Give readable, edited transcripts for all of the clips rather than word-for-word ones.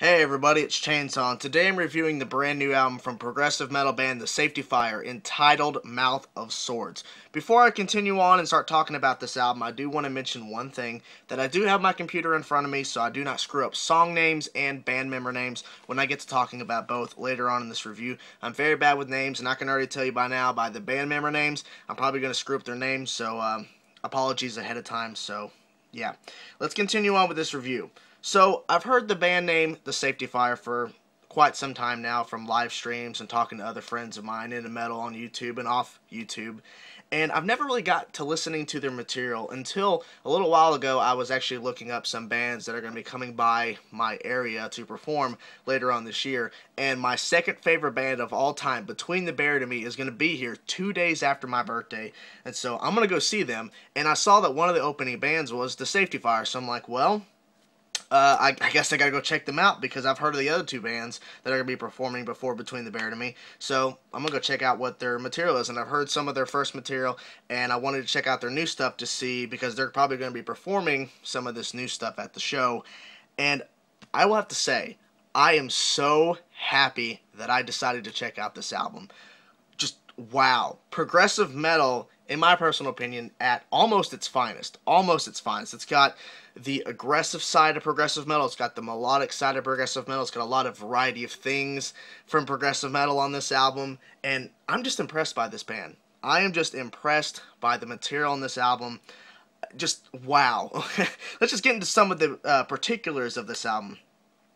Hey everybody, it's Chainsaw, and today I'm reviewing the brand new album from progressive metal band The Safety Fire, entitled Mouth of Swords. Before I continue on and start talking about this album, I do want to mention one thing, that I do have my computer in front of me so I do not screw up song names and band member names when I get to talking about both later on in this review. I'm very bad with names, and I can already tell you by now, by the band member names, I'm probably going to screw up their names, so apologies ahead of time. So yeah, let's continue on with this review. So, I've heard the band name The Safety Fire for quite some time now from live streams and talking to other friends of mine into metal on YouTube and off YouTube. And I've never really got to listening to their material until a little while ago. I was actually looking up some bands that are going to be coming by my area to perform later on this year. And my second favorite band of all time, Between the Buried and Me, is going to be here 2 days after my birthday. And so I'm going to go see them. And I saw that one of the opening bands was The Safety Fire. So I'm like, well, I guess I gotta go check them out because I've heard of the other two bands that are gonna be performing before Between the Buried and Me. So I'm gonna go check out what their material is, and I've heard some of their first material, and I wanted to check out their new stuff to see because they're probably gonna be performing some of this new stuff at the show. And I will have to say, I am so happy that I decided to check out this album. Just wow, progressive metal, in my personal opinion, at almost its finest. Almost its finest. It's got the aggressive side of progressive metal. It's got the melodic side of progressive metal. It's got a lot of variety of things from progressive metal on this album, and I'm just impressed by this band. I am just impressed by the material on this album. Just wow. Let's just get into some of the particulars of this album.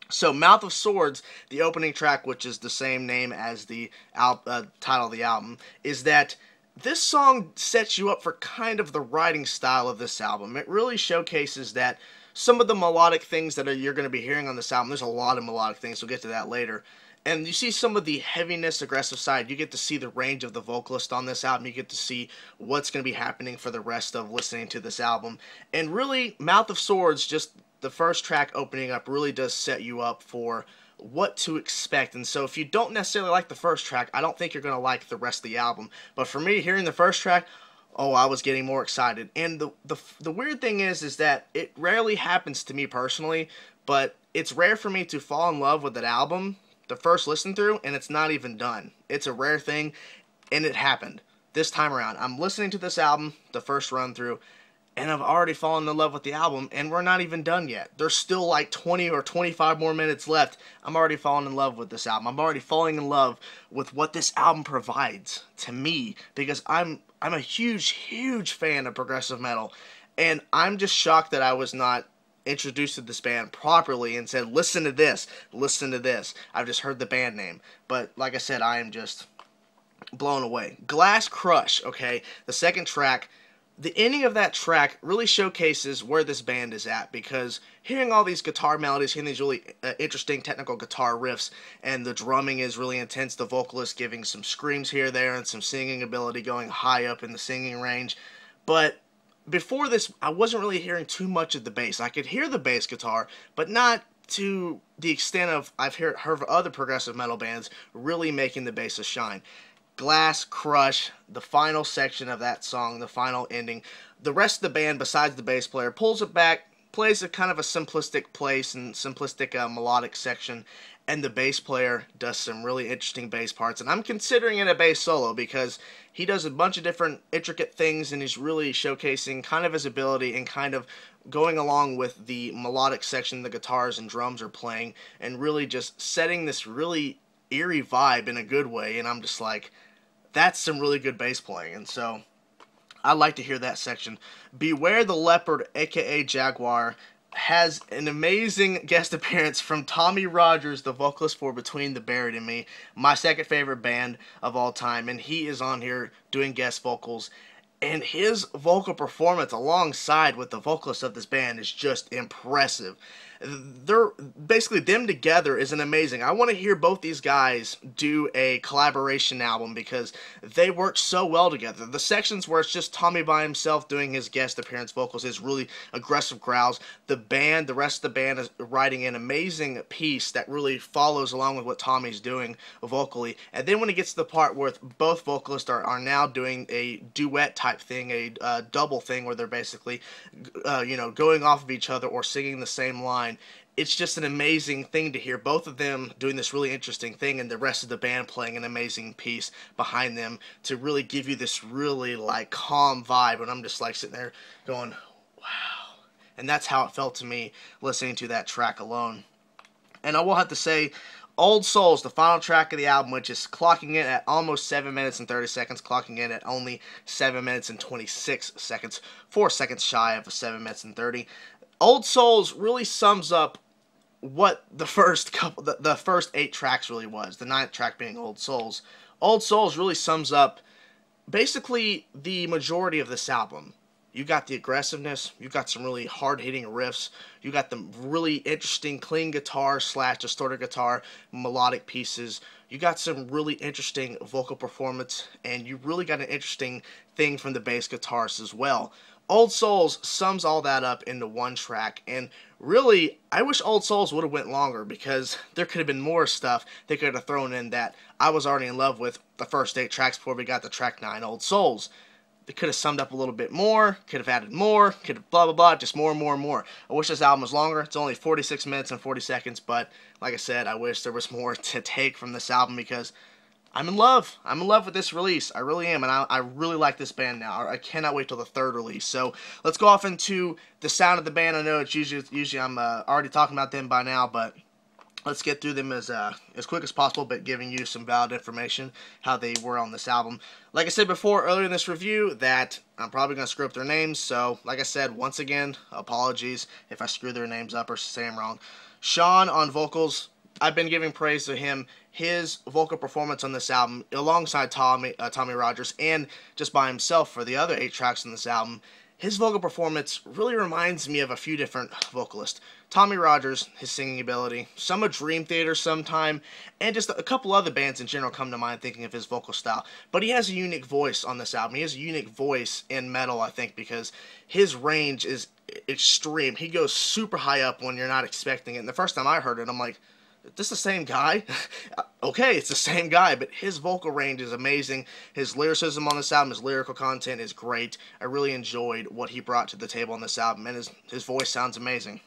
So, Mouth of Swords, the opening track, which is the same name as the title of the album, is that this song sets you up for kind of the writing style of this album. It really showcases that some of the melodic things that you're going to be hearing on this album, there's a lot of melodic things, we'll get to that later. And you see some of the heaviness, aggressive side. You get to see the range of the vocalist on this album. You get to see what's going to be happening for the rest of listening to this album. And really, Mouth of Swords, just the first track opening up, really does set you up for what to expect. And so if you don't necessarily like the first track, I don't think you're going to like the rest of the album. But for me, hearing the first track, oh, I was getting more excited. And the weird thing is that it rarely happens to me personally, but it's rare for me to fall in love with an album the first listen through, and it's not even done. It's a rare thing, and it happened this time around. I'm listening to this album, the first run through, and I've already fallen in love with the album, and we're not even done yet. There's still like 20 or 25 more minutes left. I'm already falling in love with this album. I'm already falling in love with what this album provides to me, because I'm a huge fan of progressive metal, and I'm just shocked that I was not introduced to this band properly and said, listen to this, listen to this. I've just heard the band name, but like I said, I am just blown away. Glass Crush, okay, the second track. The ending of that track really showcases where this band is at, because hearing all these guitar melodies, hearing these really interesting technical guitar riffs, and the drumming is really intense, the vocalist giving some screams here, there, and some singing ability going high up in the singing range. But before this, I wasn't really hearing too much of the bass. I could hear the bass guitar, but not to the extent of I've heard of other progressive metal bands really making the bass shine. Glass Crush, the final section of that song, the final ending. The rest of the band, besides the bass player, pulls it back, plays a kind of a simplistic place and simplistic melodic section, and the bass player does some really interesting bass parts. And I'm considering it a bass solo because he does a bunch of different intricate things, and he's really showcasing kind of his ability and kind of going along with the melodic section the guitars and drums are playing, and really just setting this really eerie vibe in a good way. And I'm just like, that's some really good bass playing, and so I like to hear that section. Beware the Leopard, aka Jagwar, has an amazing guest appearance from Tommy Rogers, the vocalist for Between the Buried and Me, my second favorite band of all time, and he is on here doing guest vocals. And his vocal performance alongside with the vocalist of this band is just impressive. Basically, them together is an amazing. I want to hear both these guys do a collaboration album because they work so well together. The sections where it's just Tommy by himself doing his guest appearance vocals, his really aggressive growls. The rest of the band is writing an amazing piece that really follows along with what Tommy's doing vocally. And then when it gets to the part where both vocalists are now doing a duet type thing, a double thing where they're basically, going off of each other or singing the same line, it's just an amazing thing to hear both of them doing this really interesting thing and the rest of the band playing an amazing piece behind them to really give you this really like calm vibe, and I'm just like sitting there going, wow. And that's how it felt to me listening to that track alone. And I will have to say, Old Souls, the final track of the album, which is clocking in at almost 7 minutes and 30 seconds, clocking in at only 7 minutes and 26 seconds, 4 seconds shy of 7 minutes and 30. Old Souls really sums up what the first 8 tracks really was, the 9th track being Old Souls. Old Souls really sums up basically the majority of this album. You got the aggressiveness, you got some really hard-hitting riffs, you got the really interesting clean guitar / distorted guitar melodic pieces, you got some really interesting vocal performance, and you really got an interesting thing from the bass guitarist as well. Old Souls sums all that up into one track, and really, I wish Old Souls would have went longer, because there could have been more stuff they could have thrown in that I was already in love with the first 8 tracks before we got to track 9, Old Souls. They could have summed up a little bit more, could have added more, could have blah blah blah, just more and more and more. I wish this album was longer. It's only 46 minutes and 40 seconds, but like I said, I wish there was more to take from this album, because I'm in love. I'm in love with this release. I really am, and I really like this band now. I cannot wait till the 3rd release. So let's go off into the sound of the band. I know it's usually I'm already talking about them by now, but let's get through them as quick as possible, but giving you some valid information how they were on this album. Like I said before earlier in this review, that I'm probably going to screw up their names. So like I said, once again, apologies if I screw their names up or say them wrong. Sean on vocals. I've been giving praise to him. His vocal performance on this album, alongside Tommy Rogers, and just by himself for the other 8 tracks on this album, his vocal performance really reminds me of a few different vocalists. Tommy Rogers, his singing ability, some of Dream Theater sometime, and just a couple other bands in general come to mind thinking of his vocal style. But he has a unique voice on this album. He has a unique voice in metal, I think, because his range is extreme. He goes super high up when you're not expecting it. And the first time I heard it, I'm like, is this the same guy? Okay, it's the same guy, but his vocal range is amazing. His lyricism on this album, his lyrical content is great. I really enjoyed what he brought to the table on this album, and his voice sounds amazing.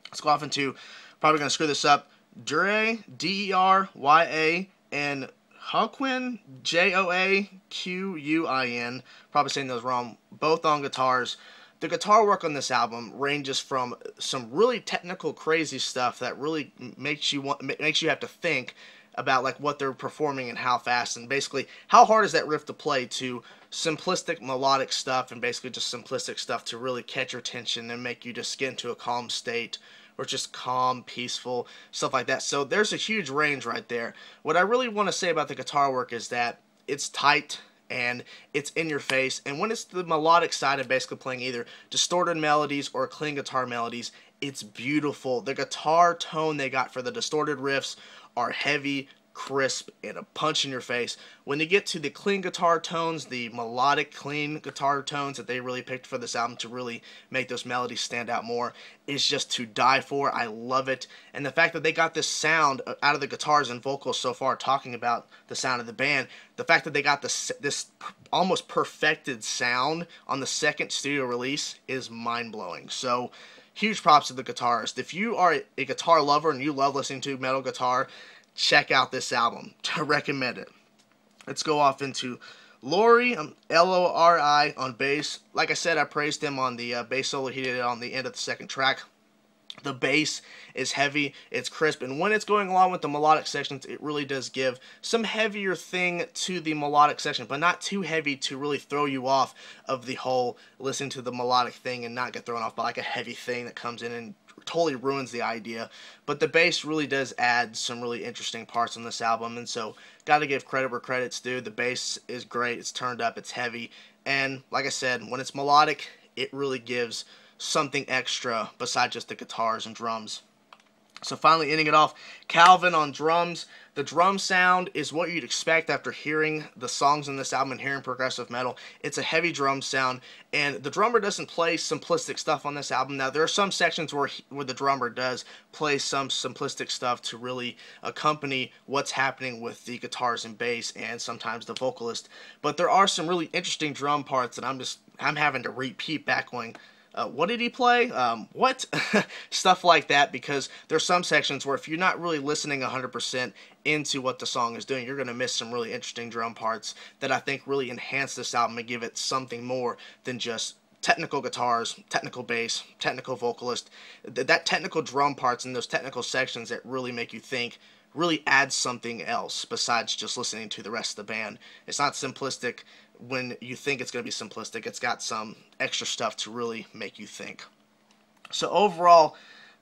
Let's go off into, probably going to screw this up, Derya, D-E-R-Y-A, and Joaquin, Joaquin, probably saying those wrong, both on guitars. The guitar work on this album ranges from some really technical, crazy stuff that really makes you have to think about like what they're performing and how fast, and basically how hard is that riff to play, to simplistic melodic stuff and basically just simplistic stuff to really catch your attention and make you just get into a calm state, or just calm, peaceful, stuff like that. So there's a huge range right there. What I really want to say about the guitar work is that it's tight and it's in your face, and when it's the melodic side of basically playing either distorted melodies or clean guitar melodies, it's beautiful. The guitar tone they got for the distorted riffs are heavy, crisp, and a punch in your face. When you get to the clean guitar tones, the melodic clean guitar tones that they really picked for this album to really make those melodies stand out more, is just to die for. I love it. And the fact that they got this sound out of the guitars and vocals so far, talking about the sound of the band, the fact that they got this almost perfected sound on the 2nd studio release is mind-blowing. So huge props to the guitarist. If you are a guitar lover and you love listening to metal guitar, check out this album. I recommend it. Let's go off into Lori, L-O-R-I, on bass. Like I said, I praised him on the bass solo he did on the end of the 2nd track. The bass is heavy, it's crisp, and when it's going along with the melodic sections, it really does give some heavier thing to the melodic section, but not too heavy to really throw you off of the whole listening to the melodic thing and not get thrown off by like a heavy thing that comes in and totally ruins the idea. But the bass really does add some really interesting parts on this album, and so gotta give credit where credit's due. The bass is great, it's turned up, it's heavy, and like I said, when it's melodic, it really gives something extra besides just the guitars and drums. So finally ending it off, Calvin on drums. The drum sound is what you'd expect after hearing the songs in this album and hearing progressive metal. It's a heavy drum sound, and the drummer doesn't play simplistic stuff on this album. Now, there are some sections where the drummer does play some simplistic stuff to really accompany what's happening with the guitars and bass and sometimes the vocalist. But there are some really interesting drum parts that I'm having to repeat back going, what did he play? What? Stuff like that, because there's some sections where if you're not really listening 100% into what the song is doing, you're going to miss some really interesting drum parts that I think really enhance this album and give it something more than just technical guitars, technical bass, technical vocalist. That technical drum parts and those technical sections that really make you think really adds something else besides just listening to the rest of the band. It's not simplistic when you think it's going to be simplistic. It's got some extra stuff to really make you think. So overall,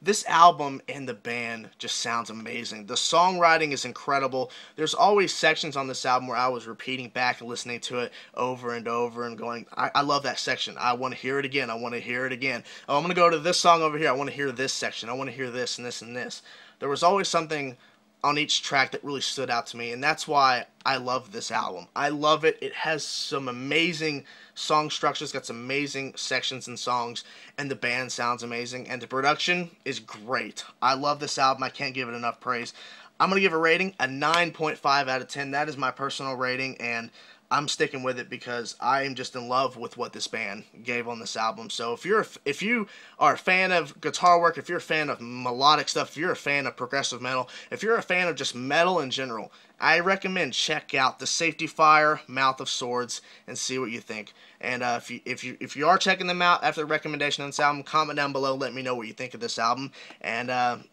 this album and the band just sounds amazing. The songwriting is incredible. There's always sections on this album where I was repeating back and listening to it over and over and going, I love that section. I want to hear it again. I want to hear it again. Oh, I'm going to go to this song over here. I want to hear this section. I want to hear this and this and this. There was always something on each track that really stood out to me, and that's why I love this album. I love it. It has some amazing song structures, got some amazing sections and songs, and the band sounds amazing, and the production is great. I love this album. I can't give it enough praise. I'm going to give a rating a 9.5 out of 10. That is my personal rating, and I'm sticking with it because I am just in love with what this band gave on this album. So if you are a fan of guitar work, if you're a fan of melodic stuff, if you're a fan of progressive metal, if you're a fan of just metal in general, I recommend check out the Safety Fire, Mouth of Swords, and see what you think. And if you are checking them out after the recommendation on this album, comment down below, let me know what you think of this album, and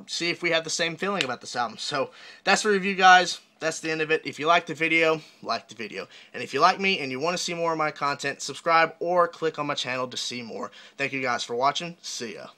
see if we have the same feeling about this album. So that's the review, guys. That's the end of it. If you like the video, like the video. And if you like me and you want to see more of my content, subscribe or click on my channel to see more. Thank you guys for watching. See ya.